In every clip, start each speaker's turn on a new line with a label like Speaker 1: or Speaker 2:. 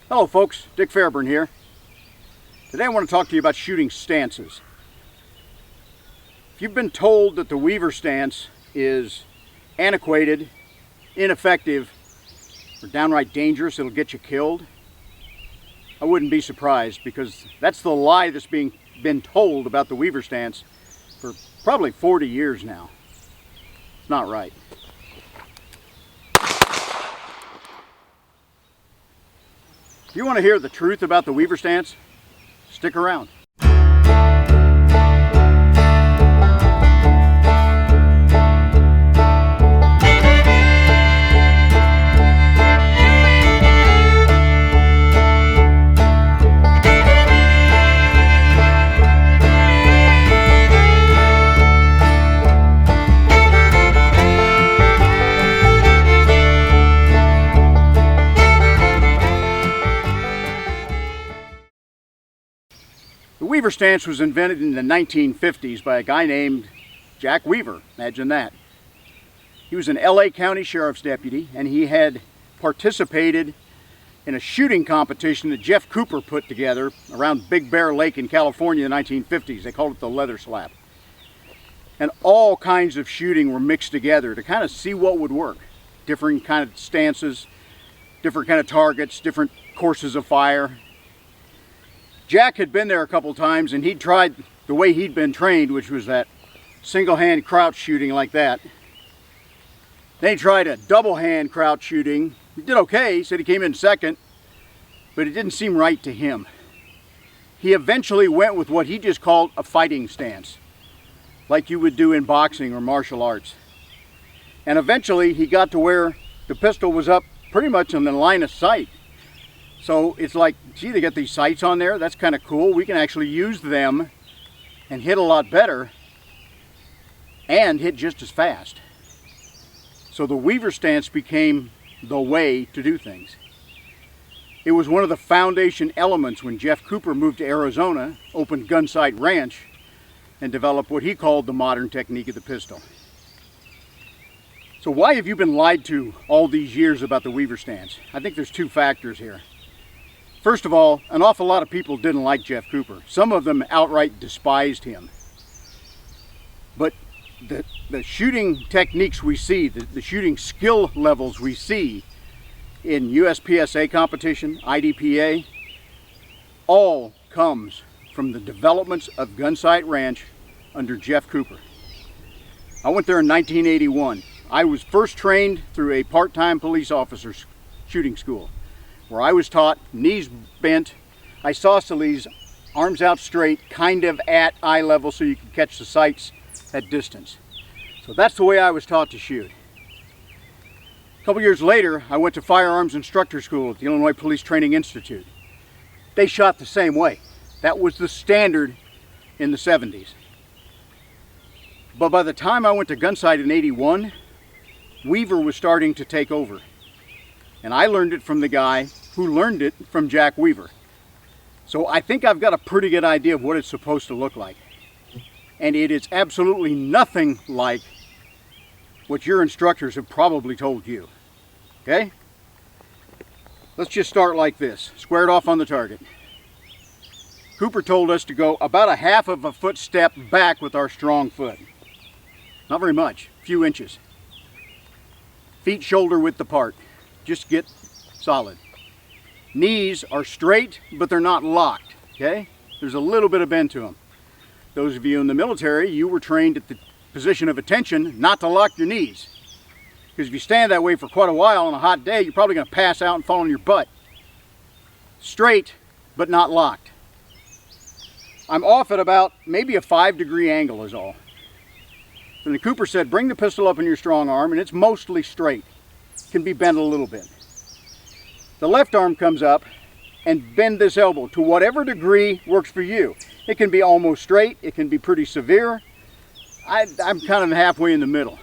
Speaker 1: Hello folks, Dick Fairburn here. Today I want to talk to you about shooting stances. If you've been told that the Weaver stance is antiquated, ineffective, or downright dangerous, it'll get you killed, I wouldn't be surprised, because that's the lie that's been told about the Weaver stance for probably 40 years now. It's not right. If you want to hear the truth about the Weaver stance, stick around. The Weaver stance was invented in the 1950s by a guy named Jack Weaver. Imagine that. He was an LA County Sheriff's deputy, and he had participated in a shooting competition that Jeff Cooper put together around Big Bear Lake in California in the 1950s. They called it the leather slap. And all kinds of shooting were mixed together to kind of see what would work. Different kind of stances, different kind of targets, different courses of fire. Jack had been there a couple times, and he'd tried the way he'd been trained, which was that single hand crouch shooting like that. Then he tried a double hand crouch shooting. He did okay. He said he came in second, but it didn't seem right to him. He eventually went with what he just called a fighting stance, like you would do in boxing or martial arts. And eventually he got to where the pistol was up pretty much in the line of sight. So it's like, gee, they got these sights on there, that's kind of cool. We can actually use them and hit a lot better and hit just as fast. So the Weaver stance became the way to do things. It was one of the foundation elements when Jeff Cooper moved to Arizona, opened Gunsight Ranch, and developed what he called the modern technique of the pistol. So why have you been lied to all these years about the Weaver stance? I think there's two factors here. First of all, an awful lot of people didn't like Jeff Cooper. Some of them outright despised him. But the shooting techniques we see, the shooting skill levels we see in USPSA competition, IDPA, all comes from the developments of Gunsight Ranch under Jeff Cooper. I went there in 1981. I was first trained through a part-time police officer's shooting school, where I was taught knees bent, isosceles, arms out straight, kind of at eye level so you can catch the sights at distance. So that's the way I was taught to shoot. A couple years later, I went to firearms instructor school at the Illinois Police Training Institute. They shot the same way. That was the standard in the 70s. But by the time I went to Gunsight in 81, Weaver was starting to take over. And I learned it from the guy who learned it from Jack Weaver. So I think I've got a pretty good idea of what it's supposed to look like. And it is absolutely nothing like what your instructors have probably told you. Okay? Let's just start like this, squared off on the target. Cooper told us to go about a half of a foot step back with our strong foot. Not very much, a few inches. Feet shoulder width apart. Just get solid. Knees are straight, but they're not locked, okay? There's a little bit of bend to them. Those of you in the military, you were trained at the position of attention not to lock your knees. Because if you stand that way for quite a while on a hot day, you're probably going to pass out and fall on your butt. Straight, but not locked. I'm off at about maybe a 5-degree angle is all. And the Cooper said, bring the pistol up in your strong arm, and it's mostly straight. Can be bent a little bit. The left arm comes up and bend this elbow to whatever degree works for you. It can be almost straight, it can be pretty severe. I'm kind of halfway in the middle.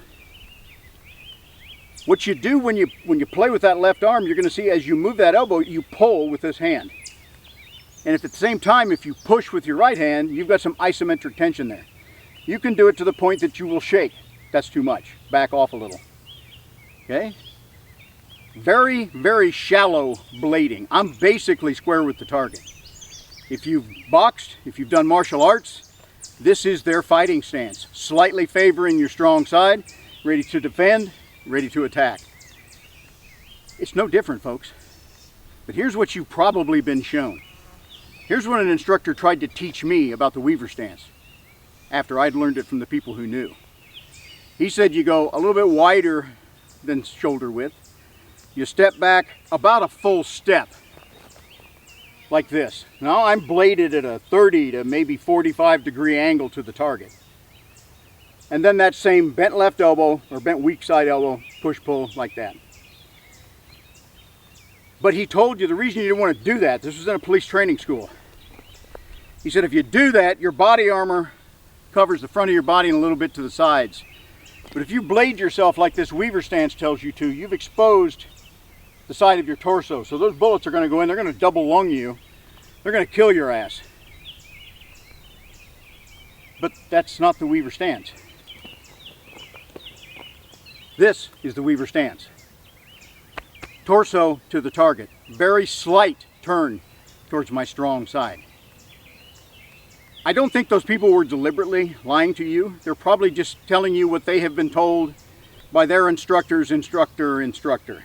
Speaker 1: What you do when you play with that left arm, you're going to see as you move that elbow, you pull with this hand. And if at the same time, if you push with your right hand, you've got some isometric tension there. You can do it to the point that you will shake. That's too much. Back off a little. Okay? Very, very shallow blading. I'm basically square with the target. If you've boxed, if you've done martial arts, this is their fighting stance. Slightly favoring your strong side, ready to defend, ready to attack. It's no different, folks. But here's what you've probably been shown. Here's what an instructor tried to teach me about the Weaver stance after I'd learned it from the people who knew. He said you go a little bit wider than shoulder width. You step back about a full step, like this. Now I'm bladed at a 30 to maybe 45 degree angle to the target. And then that same bent left elbow or bent weak side elbow, push-pull like that. But he told you the reason you didn't want to do that, this was in a police training school. He said if you do that, your body armor covers the front of your body and a little bit to the sides. But if you blade yourself like this Weaver stance tells you to, you've exposed the side of your torso. So those bullets are going to go in, they're going to double lung you. They're going to kill your ass. But that's not the Weaver stance. This is the Weaver stance. Torso to the target. Very slight turn towards my strong side. I don't think those people were deliberately lying to you. They're probably just telling you what they have been told by their instructor's instructor.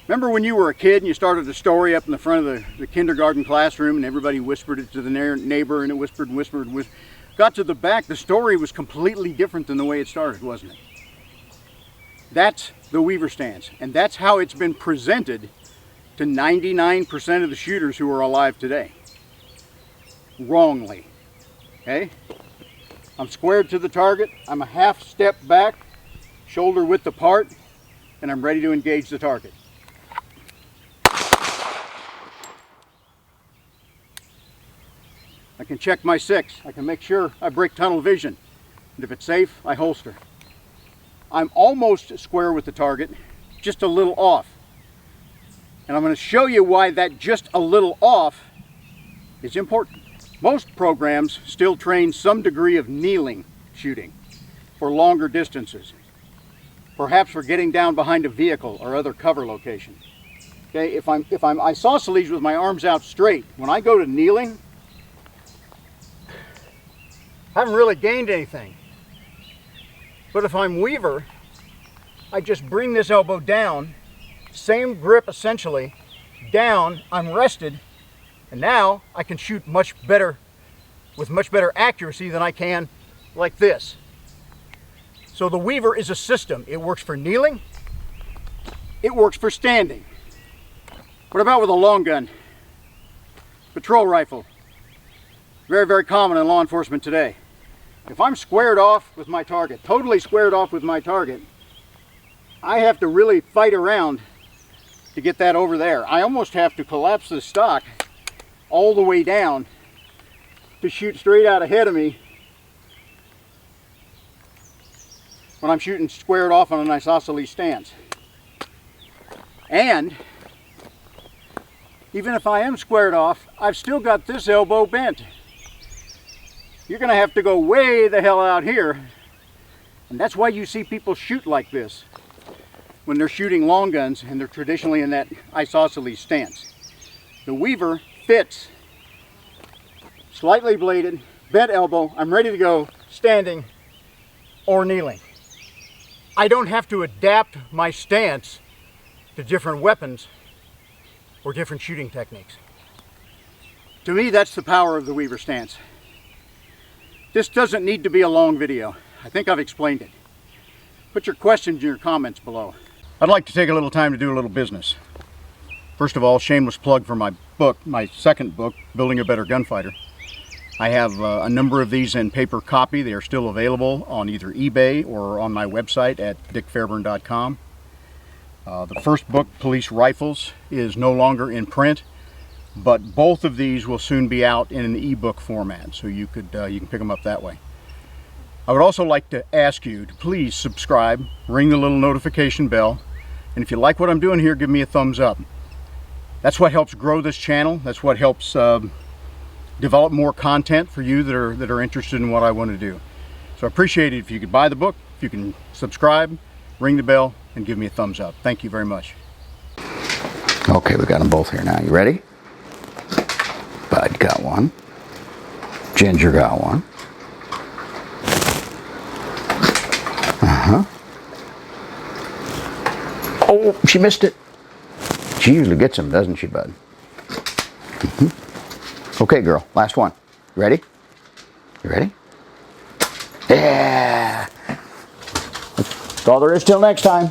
Speaker 1: Remember when you were a kid and you started a story up in the front of the kindergarten classroom and everybody whispered it to the neighbor and it whispered and whispered and whispered. Got to the back, the story was completely different than the way it started, wasn't it? That's the Weaver stance, and that's how it's been presented to 99% of the shooters who are alive today. Wrongly. Okay? I'm squared to the target, I'm a half step back, shoulder width apart, and I'm ready to engage the target. I can check my 6. I can make sure I break tunnel vision. And if it's safe, I holster. I'm almost square with the target, just a little off. And I'm going to show you why that just a little off is important. Most programs still train some degree of kneeling shooting for longer distances. Perhaps for getting down behind a vehicle or other cover location. Okay, if I'm isosceles with my arms out straight, when I go to kneeling, I haven't really gained anything. But if I'm Weaver, I just bring this elbow down, same grip essentially, down, I'm rested, and now I can shoot much better, with much better accuracy than I can like this. So the Weaver is a system. It works for kneeling, it works for standing. What about with a long gun? Patrol rifle. Very, very common in law enforcement today. If I'm squared off with my target, totally squared off with my target, I have to really fight around to get that over there. I almost have to collapse the stock all the way down to shoot straight out ahead of me when I'm shooting squared off on an isosceles stance. And even if I am squared off, I've still got this elbow bent. You're going to have to go way the hell out here. And that's why you see people shoot like this when they're shooting long guns and they're traditionally in that isosceles stance. The Weaver fits, slightly bladed, bent elbow. I'm ready to go standing or kneeling. I don't have to adapt my stance to different weapons or different shooting techniques. To me, that's the power of the Weaver stance. This doesn't need to be a long video. I think I've explained it. Put your questions in your comments below. I'd like to take a little time to do a little business. First of all, shameless plug for my book, my second book, Building a Better Gunfighter. I have a number of these in paper copy. They are still available on either eBay or on my website at dickfairburn.com. The first book, Police Rifles, is no longer in print. But both of these will soon be out in an ebook format, so you can pick them up that way. I would also like to ask you to please subscribe, ring the little notification bell, and if you like what I'm doing here, give me a thumbs up. That's what helps grow this channel. That's what helps develop more content for you that are interested in what I want to do. So I appreciate it if you could buy the book, if you can subscribe, ring the bell, and give me a thumbs up. Thank you very much.
Speaker 2: Okay, we got them both here now. You ready? Bud got one. Ginger got one. Oh, she missed it. She usually gets them, doesn't she, Bud? Okay, girl, last one. You ready? You ready? Yeah! That's all there is till next time.